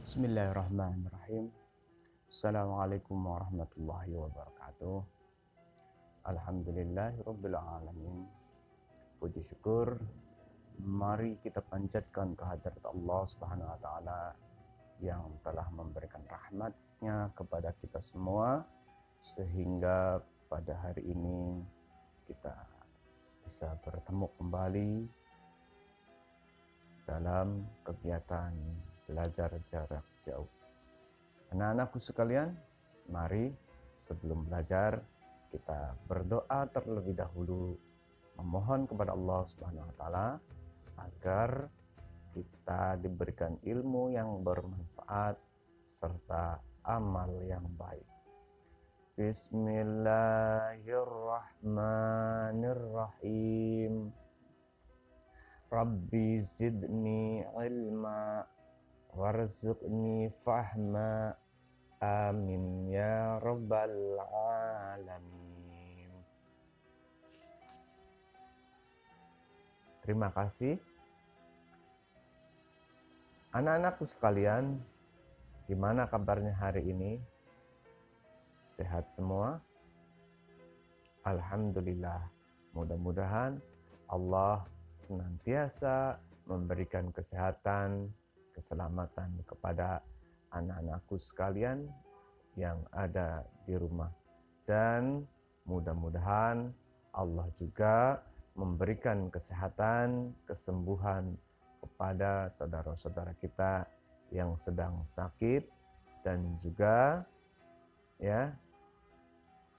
Bismillahirrahmanirrahim. Assalamualaikum warahmatullahi wabarakatuh. Alhamdulillahirabbil alamin. Puji syukur mari kita panjatkan kehadirat Allah Subhanahu wa taala yang telah memberikan rahmat-Nya kepada kita semua sehingga pada hari ini kita bisa bertemu kembali dalam kegiatan belajar jarak jauh. Anak-anakku sekalian, mari sebelum belajar kita berdoa terlebih dahulu, memohon kepada Allah Subhanahu wa taala agar kita diberikan ilmu yang bermanfaat serta amal yang baik. Bismillahirrahmanirrahim. Rabbi zidni ilma warzuqni fahma. Amin ya rabbal alamin. Terima kasih. Anak-anakku sekalian, gimana kabarnya hari ini? Sehat semua? Alhamdulillah. Mudah-mudahan Allah senantiasa memberikan kesehatan, keselamatan kepada anak-anakku sekalian yang ada di rumah. Dan mudah-mudahan Allah juga memberikan kesehatan, kesembuhan kepada saudara-saudara kita yang sedang sakit dan juga ya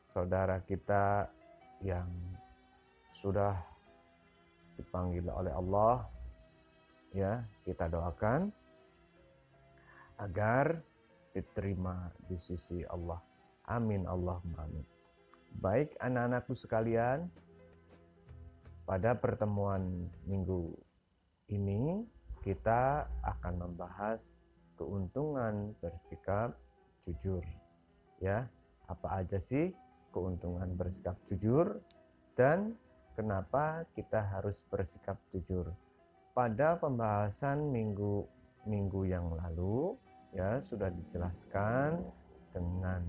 saudara kita yang sudah dipanggil oleh Allah, ya kita doakan agar diterima di sisi Allah. Amin Allahumma amin. Baik anak-anakku sekalian, pada pertemuan minggu ini kita akan membahas keuntungan bersikap jujur. Ya, apa aja sih keuntungan bersikap jujur dan kenapa kita harus bersikap jujur? Pada pembahasan minggu yang lalu ya sudah dijelaskan dengan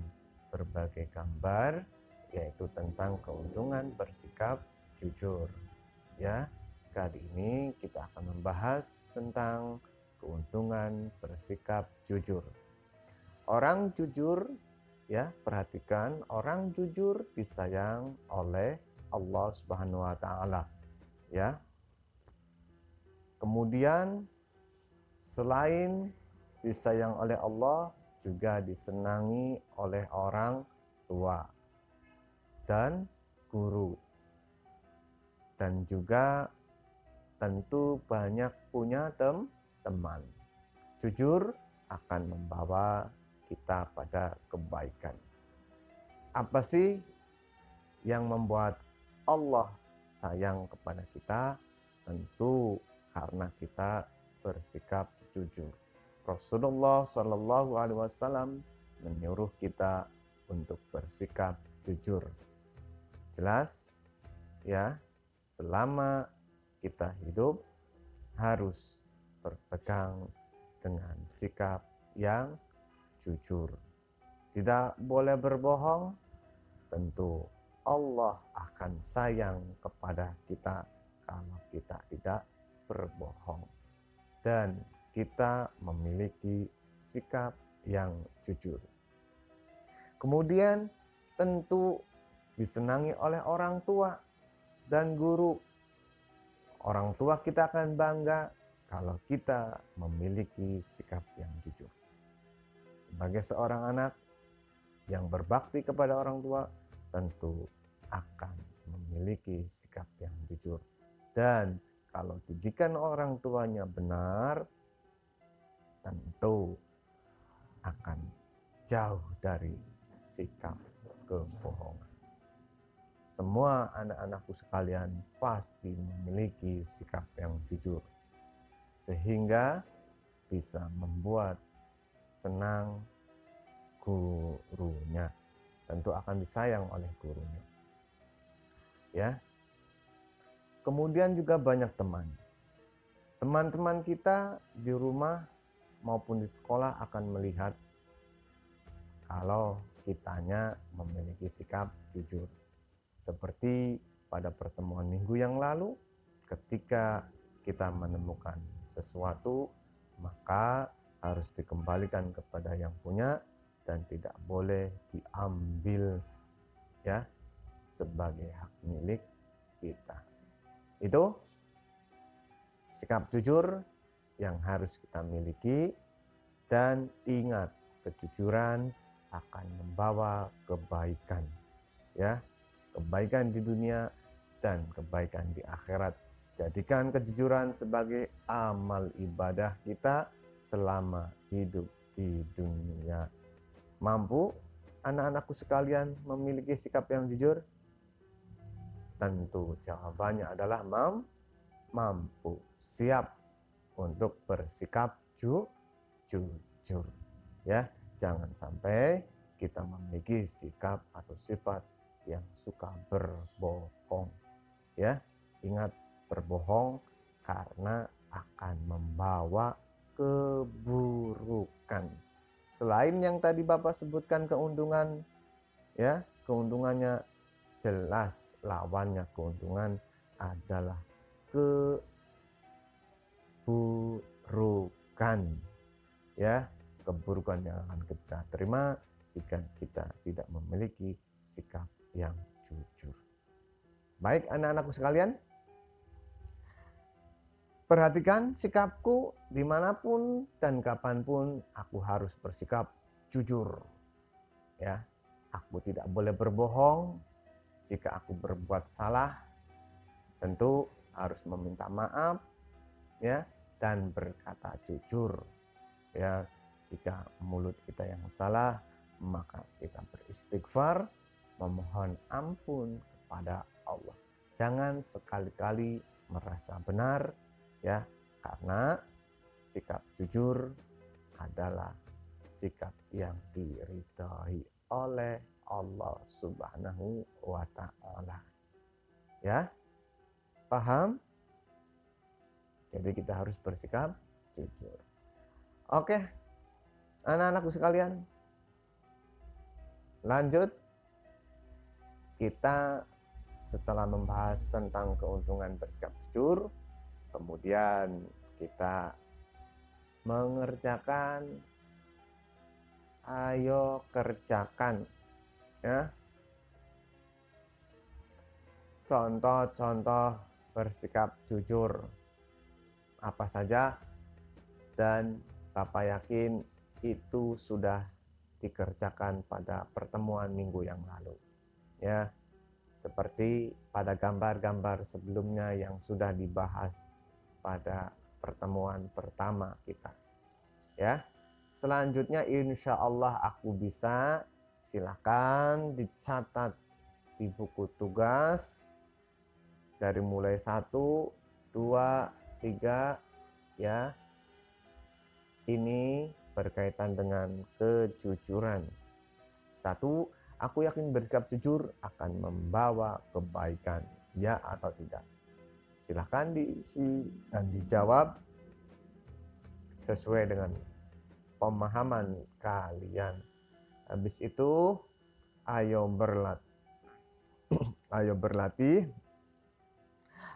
berbagai gambar, yaitu tentang keuntungan bersikap jujur. Ya, kali ini kita akan membahas tentang keuntungan bersikap jujur. Orang jujur, ya perhatikan, orang jujur disayang oleh Allah Subhanahu wa taala, ya. Kemudian selain disayang oleh Allah, juga disenangi oleh orang tua dan guru. Dan juga tentu banyak punya teman. Jujur akan membawa kita pada kebaikan. Apa sih yang membuat Allah sayang kepada kita? Tentu karena kita bersikap jujur. Rasulullah Shallallahu Alaihi Wasallam menyuruh kita untuk bersikap jujur. Jelas, ya. Selama kita hidup harus berpegang dengan sikap yang jujur. Tidak boleh berbohong. Tentu Allah akan sayang kepada kita kalau kita tidak berbohong dan kita memiliki sikap yang jujur. Kemudian tentu disenangi oleh orang tua dan guru. Orang tua kita akan bangga kalau kita memiliki sikap yang jujur. Sebagai seorang anak yang berbakti kepada orang tua, tentu akan memiliki sikap yang jujur. Dan kalau didikan orang tuanya benar, tentu akan jauh dari sikap kebohongan. Semua anak-anakku sekalian pasti memiliki sikap yang jujur, sehingga bisa membuat senang gurunya. Tentu akan disayang oleh gurunya. Ya. Kemudian juga banyak teman. Teman-teman kita di rumah maupun di sekolah akan melihat kalau kitanya memiliki sikap jujur. Seperti pada pertemuan minggu yang lalu, ketika kita menemukan sesuatu, maka harus dikembalikan kepada yang punya dan tidak boleh diambil ya sebagai hak milik kita. Itu sikap jujur yang harus kita miliki, dan ingat, kejujuran akan membawa kebaikan ya, kebaikan di dunia dan kebaikan di akhirat. Jadikan kejujuran sebagai amal ibadah kita selama hidup di dunia. Mampu anak-anakku sekalian memiliki sikap yang jujur? Tentu jawabannya adalah mampu. Siap untuk bersikap jujur ya. Jangan sampai kita memiliki sikap atau sifat yang suka berbohong ya. Ingat, berbohong karena akan membawa keburukan. Selain yang tadi Bapak sebutkan keuntungan ya, keuntungannya jelas, lawannya keuntungan adalah keburukan ya, keburukan yang akan kita terima jika kita tidak memiliki sikap yang jujur. Baik anak-anakku sekalian, perhatikan sikapku dimanapun dan kapanpun aku harus bersikap jujur ya. Aku tidak boleh berbohong. Jika aku berbuat salah, tentu harus meminta maaf ya, dan berkata jujur ya. Jika mulut kita yang salah, maka kita beristighfar, memohon ampun kepada Allah. Jangan sekali-kali merasa benar ya, karena sikap jujur adalah sikap yang diridhai oleh Allah Subhanahu wa ta'ala ya. Paham? Jadi kita harus bersikap jujur. Oke anak-anakku sekalian, lanjut. Kita setelah membahas tentang keuntungan bersikap jujur, kemudian kita mengerjakan ayo kerjakan ya, contoh-contoh bersikap jujur apa saja, dan Bapak yakin itu sudah dikerjakan pada pertemuan minggu yang lalu ya, seperti pada gambar-gambar sebelumnya yang sudah dibahas pada pertemuan pertama kita ya. Selanjutnya insya Allah aku bisa, silakan dicatat di buku tugas dari mulai 1, 2, 3 ya. Ini berkaitan dengan kejujuran. 1, aku yakin bersikap jujur akan membawa kebaikan, ya atau tidak? Silahkan diisi dan dijawab sesuai dengan pemahaman kalian. Habis itu ayo berlatih.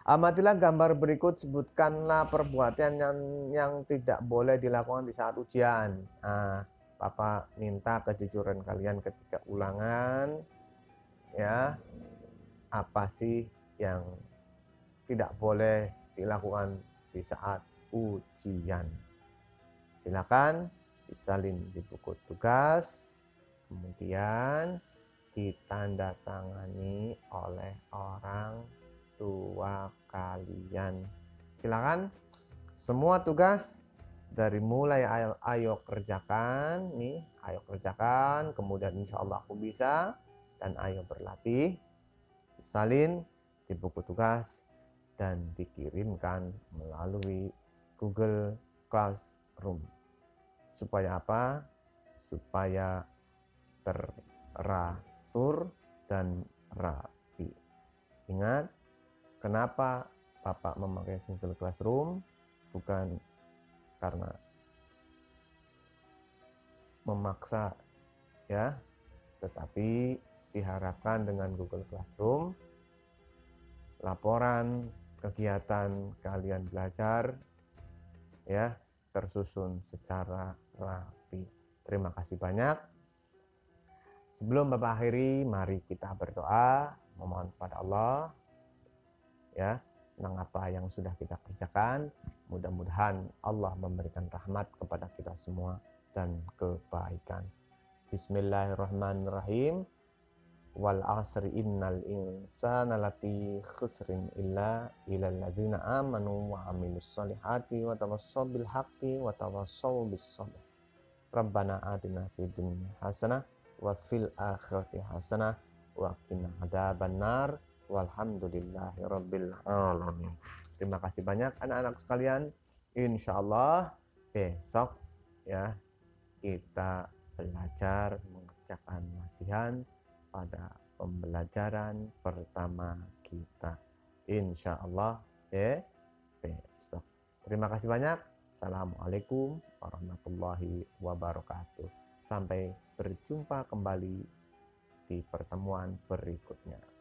Amatilah gambar berikut, sebutkanlah perbuatan yang tidak boleh dilakukan di saat ujian. Nah, Bapak minta kejujuran kalian ketika ulangan ya. Apa sih yang tidak boleh dilakukan di saat ujian? Silakan disalin di buku tugas, kemudian ditandatangani oleh orang tua kalian. Silakan semua tugas dari mulai ayo kerjakan nih, ayo kerjakan, kemudian insya Allah aku bisa, dan ayo berlatih, disalin di buku tugas dan dikirimkan melalui Google Classroom. Supaya apa? Supaya teratur dan rapi. Ingat, kenapa Bapak memakai Google Classroom? Bukan karena memaksa ya, tetapi diharapkan dengan Google Classroom laporan kegiatan kalian belajar ya tersusun secara rapi. Terima kasih banyak. Sebelum Bapak akhiri, mari kita berdoa memohon kepada Allah ya tentang apa yang sudah kita kerjakan. Mudah-mudahan Allah memberikan rahmat kepada kita semua dan kebaikan. Bismillahirrahmanirrahim. Wal asri innal insana lafi khusrin illa ilal ladzina amanu wa amilus solihati wa tawassaw bil haqqi wa tawassaw bis sabr. Rabbana atina fid dunya hasanah wa fil akhirati hasanah wa qina adzabannar walhamdulillahi rabbil alamin. Terima kasih banyak anak-anak sekalian. Insyaallah besok ya kita belajar mengerjakan latihan pada pembelajaran pertama kita. Insyaallah besok. Terima kasih banyak. Assalamualaikum warahmatullahi wabarakatuh. Sampai berjumpa kembali di pertemuan berikutnya.